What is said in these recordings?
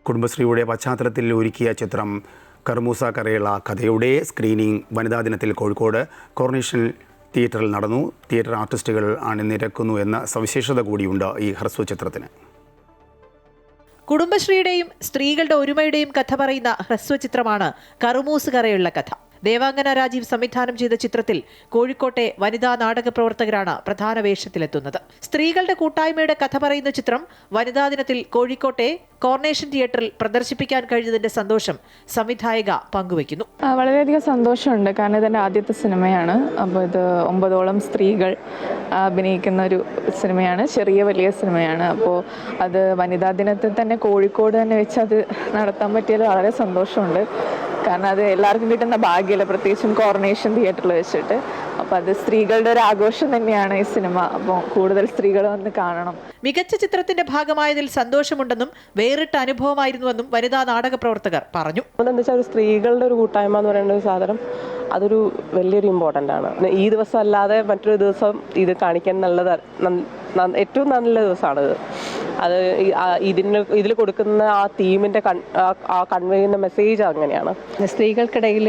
കുടുംബശ്രീയുടെ പശ്ചാത്തലത്തിൽ ഒരുക്കിയ ചിത്രം കർമൂസ കരയുള്ള കഥയുടെ സ്ക്രീനിംഗ് വനിതാ ദിനത്തിൽ കോഴിക്കോട് കോർണേഷൻ തിയേറ്ററിൽ നടന്നു. തിയേറ്റർ ആർട്ടിസ്റ്റുകൾ അണിനിരക്കുന്നു എന്ന സവിശേഷത കൂടിയുണ്ട് ഈ ഹ്രസ്വചിത്രത്തിന്. കുടുംബശ്രീയുടെയും സ്ത്രീകളുടെ ഒരുമയുടെയും കഥ പറയുന്ന ഹ്രസ്വചിത്രമാണ് കറുമൂസ് കരയുള്ള കഥ. ദേവാംഗന രാജീവ് സംവിധാനം ചെയ്ത ചിത്രത്തിൽ കോഴിക്കോട്ടെ വനിതാ നാടക പ്രവർത്തകരാണ് പ്രധാന വേഷത്തിലെത്തുന്നത്. സ്ത്രീകളുടെ കൂട്ടായ്മയുടെ കഥ പറയുന്ന ചിത്രം വനിതാ ദിനത്തിൽ കോഴിക്കോട്ടെ കോർണേഷൻ തിയേറ്ററിൽ പ്രദർശിപ്പിക്കാൻ കഴിഞ്ഞതിന്റെ സന്തോഷം സംവിധായിക പങ്കുവയ്ക്കുന്നു. വളരെയധികം സന്തോഷമുണ്ട്. കാരണം ഇതെൻ്റെ ആദ്യത്തെ സിനിമയാണ്. അപ്പോൾ ഇത് 9ഓളം സ്ത്രീകൾ അഭിനയിക്കുന്ന ഒരു സിനിമയാണ്. ചെറിയ വലിയ സിനിമയാണ്. അപ്പോൾ അത് വനിതാ ദിനത്തിൽ തന്നെ കോഴിക്കോട് തന്നെ വെച്ച് അത് നടത്താൻ പറ്റിയത് വളരെ സന്തോഷമുണ്ട്. കാരണം അത് എല്ലാവർക്കും കിട്ടുന്ന ഭാഗ്യമല്ല, പ്രത്യേകിച്ചും കോർണേഷൻ തിയേറ്ററിൽ വെച്ചിട്ട്. അപ്പോൾ അത് സ്ത്രീകളുടെ ഒരു ആഘോഷം തന്നെയാണ് ഈ സിനിമ. അപ്പോൾ കൂടുതൽ സ്ത്രീകൾ വന്ന് കാണണം. മികച്ച ചിത്രത്തിന്റെ ഭാഗമായതിൽ സന്തോഷമുണ്ടെന്നും വേറിട്ട അനുഭവമായിരുന്നുവെന്നും വനിതാ നാടക പ്രവർത്തകർ പറഞ്ഞു. എന്താ വെച്ചാൽ ഒരു സ്ത്രീകളുടെ ഒരു കൂട്ടായ്മ എന്ന് പറയുന്ന ഒരു സാധനം അതൊരു വലിയൊരു ഇമ്പോർട്ടൻ്റ് ആണ്. ഈ ദിവസം അല്ലാതെ മറ്റൊരു ദിവസം ഇത് കാണിക്കാൻ നല്ലത് ഏറ്റവും നല്ല ദിവസമാണിത്. അത് ഇതിൽ കൊടുക്കുന്ന ആ തീമിൻ്റെ കൺവേ ചെയ്യുന്ന മെസ്സേജ് അങ്ങനെയാണ്. സ്ത്രീകൾക്കിടയിൽ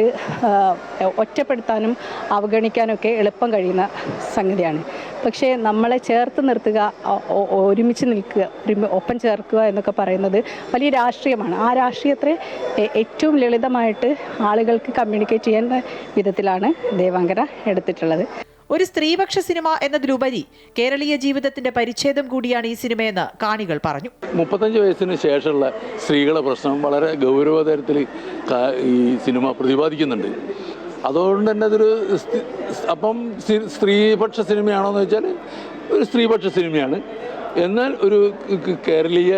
ഒറ്റപ്പെടുത്താനും അവഗണിക്കാനൊക്കെ എളുപ്പം കഴിയുന്ന സംഗതിയാണ്. പക്ഷേ നമ്മളെ ചേർത്ത് നിർത്തുക, ഒരുമിച്ച് നിൽക്കുക, ഒപ്പം ചേർക്കുക എന്നൊക്കെ പറയുന്നത് വലിയ രാഷ്ട്രീയമാണ്. ആ രാഷ്ട്രീയത്തെ ഏറ്റവും ലളിതമായിട്ട് ആളുകൾക്ക് കമ്മ്യൂണിക്കേറ്റ് ചെയ്യുന്ന വിധത്തിലാണ് ദേവാംഗന എടുത്തിട്ടുള്ളത്. ഒരു സ്ത്രീപക്ഷ സിനിമ എന്നതിലുപരി കേരളീയ ജീവിതത്തിന്റെ പരിച്ഛേദം കൂടിയാണ് ഈ സിനിമയെന്ന് കാണികൾ പറഞ്ഞു. 35 വയസ്സിന് ശേഷമുള്ള സ്ത്രീകളുടെ പ്രശ്നം വളരെ ഗൗരവതരത്തിൽ ഈ സിനിമ പ്രതിപാദിക്കുന്നുണ്ട്. അതുകൊണ്ട് തന്നെ അതൊരു സ്ത്രീപക്ഷ സിനിമയാണോന്ന് വെച്ചാൽ ഒരു സ്ത്രീപക്ഷ സിനിമയാണ്. എന്നാൽ ഒരു കേരളീയ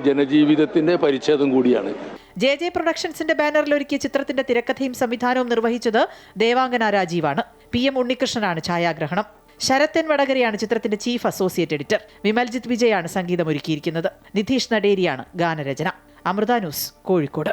ജനജീവിതത്തിന്റെ പരിച്ഛേദം കൂടിയാണ്. JJ പ്രൊഡക്ഷൻസിന്റെ ബാനറിൽ ഒരുക്കിയ ചിത്രത്തിന്റെ തിരക്കഥയും സംവിധാനവും നിർവഹിച്ചത് ദേവാംഗന രാജീവാണ്. PM ഉണ്ണികൃഷ്ണനാണ് ഛായാഗ്രഹണം. ശരത്തൻ വടകരയാണ് ചിത്രത്തിന്റെ chief associate editor. Vimaljith വിജയാണ് സംഗീതമൊരുക്കിയിരിക്കുന്നത്. Nidheesh നടേരിയാണ് ഗാനരചന. അമൃത ന്യൂസ്, കോഴിക്കോട്.